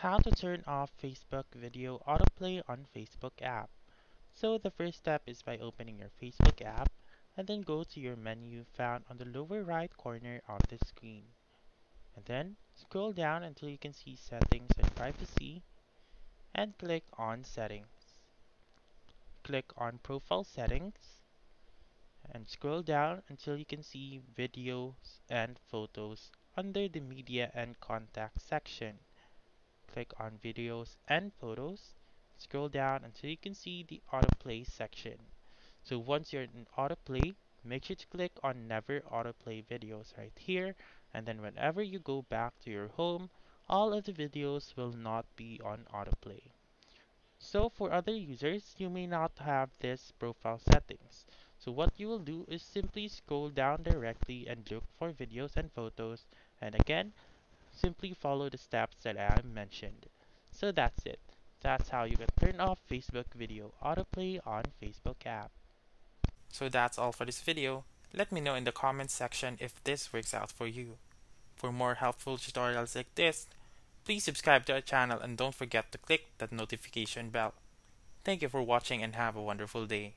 How to turn off Facebook video autoplay on Facebook app. So the first step is by opening your Facebook app and then go to your menu found on the lower right corner of the screen. And then scroll down until you can see settings and privacy and click on settings. Click on profile settings and scroll down until you can see videos and photos under the media and contact section. Click on videos and photos. Scroll down until you can see the autoplay section. So once you're in autoplay, make sure to click on never autoplay videos right here, and then whenever you go back to your home, all of the videos will not be on autoplay. So for other users, you may not have this profile settings. So what you will do is simply scroll down directly and look for videos and photos, and again, simply follow the steps that I mentioned. So that's it. That's how you can turn off Facebook video autoplay on Facebook app. So that's all for this video. Let me know in the comments section if this works out for you. For more helpful tutorials like this, please subscribe to our channel and don't forget to click that notification bell. Thank you for watching and have a wonderful day.